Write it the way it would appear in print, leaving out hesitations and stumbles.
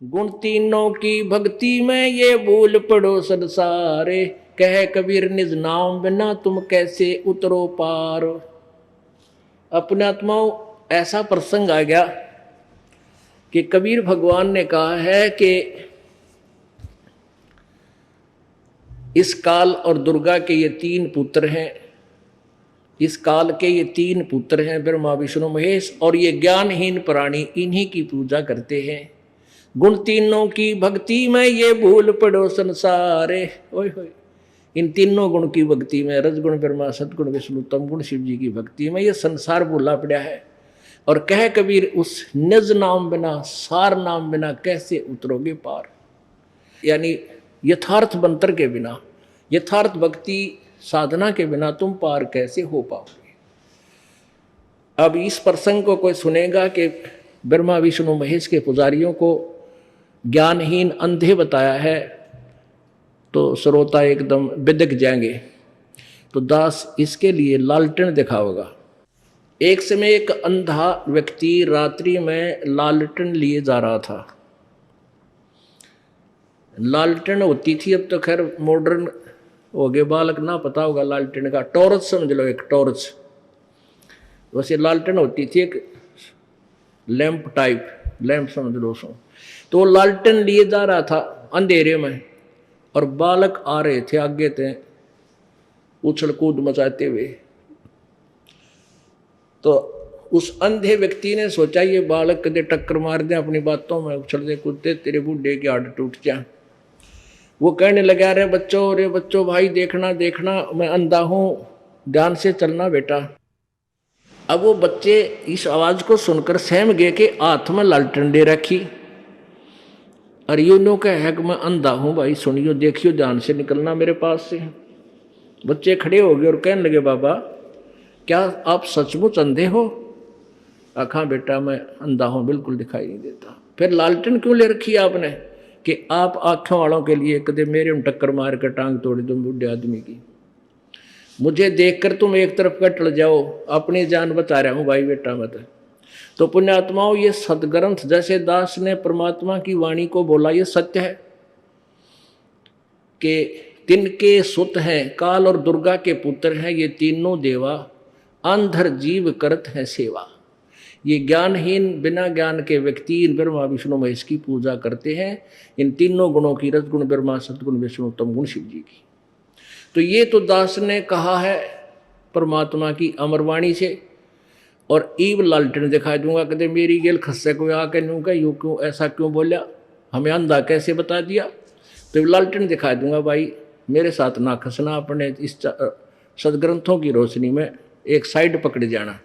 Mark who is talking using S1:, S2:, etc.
S1: गुण तीनों की भक्ति में ये भूल पड़ो संसारे, कह कबीर निज नाम बिना तुम कैसे उतरो पार। अपने आत्माओं ऐसा प्रसंग आ गया कि कबीर भगवान ने कहा है कि इस काल और दुर्गा के ये तीन पुत्र हैं, इस काल के ये तीन पुत्र हैं ब्रह्मा विष्णु महेश, और ये ज्ञानहीन प्राणी इन्हीं की पूजा करते हैं। गुण तीनों की भक्ति में ये भूल पड़ो संसारे। ओए होए, इन तीनों गुण की भक्ति में, रजगुण ब्रह्मा सदगुण विष्णु तम गुण शिव जी की भक्ति में ये संसार भूला पड़ा है। और कह कबीर उस निज नाम बिना, सार नाम बिना कैसे उतरोगे पार। यानी यथार्थ मंत्र के बिना, यथार्थ भक्ति साधना के बिना तुम पार कैसे हो पाओगे। अब इस प्रसंग को कोई सुनेगा कि ब्रह्मा विष्णु महेश के पुजारियों को ज्ञानहीन अंधे बताया है, तो श्रोता एकदम बिदक जाएंगे। तो दास इसके लिए लालटेन दिखाओगा। एक समय एक अंधा व्यक्ति रात्रि में लालटेन लिए जा रहा था। लालटेन होती थी, अब तो खैर मॉडर्न हो गए, बालक ना पता होगा लालटेन का, टॉर्च समझ लो, एक टॉर्च। वैसे लालटेन होती थी एक लैंप टाइप, लैंप समझ लो सो। तो लालटेन लिए जा रहा था अंधेरे में, और बालक आ रहे थे आगे थे उछल कूद मचाते हुए। तो उस अंधे व्यक्ति ने सोचा ये बालक कदे टक्कर मार दे अपनी बातों में, उछलते कूदते तेरे बूढ़े की आड़ टूट जा। वो कहने लगा, रे बच्चों भाई देखना देखना, मैं अंधा हूं, ध्यान से चलना बेटा। अब वो बच्चे इस आवाज को सुनकर सहम गए कि हाथ में लालटेन दे रखी, और यूं कह कि मैं अंधा हूं भाई, सुनियो देखियो ध्यान से निकलना मेरे पास से। बच्चे खड़े हो गए और कहने लगे, बाबा क्या आप सचमुच अंधे हो? आखा बेटा मैं अंधा हूं, बिल्कुल दिखाई नहीं देता। फिर लालटेन क्यों ले रखी आपने? कि आप आँखों वालों के लिए कदे मेरे में टक्कर मार कर टांग तोड़ दो बूढ़े आदमी की, मुझे देखकर तुम एक तरफ का टल जाओ, अपनी जान बचा रहा हूं भाई बेटा मत। तो पुण्यात्माओं, ये सदग्रंथ जैसे दास ने परमात्मा की वाणी को बोला, ये सत्य है कि तिनके सुत हैं, काल और दुर्गा के पुत्र हैं ये तीनों देवा, अंधर जीव करत है सेवा। ये ज्ञानहीन बिना ज्ञान के व्यक्ति इन ब्रह्मा विष्णु महेश की पूजा करते हैं, इन तीनों गुणों की, रजगुण ब्रह्मा सदगुण विष्णु तम गुण शिव जी की। तो ये तो दास ने कहा है परमात्मा की अमरवाणी से। और ईब लालटेन दिखा दूंगा, कहते मेरी गेल खस्से को आके यूँ का यूँ क्यों ऐसा क्यों बोला, हमें अंधा कैसे बता दिया। तो लालटेन दिखा दूंगा भाई, मेरे साथ ना खसना, अपने इस सदग्रंथों की रोशनी में एक साइड पकड़ जाना।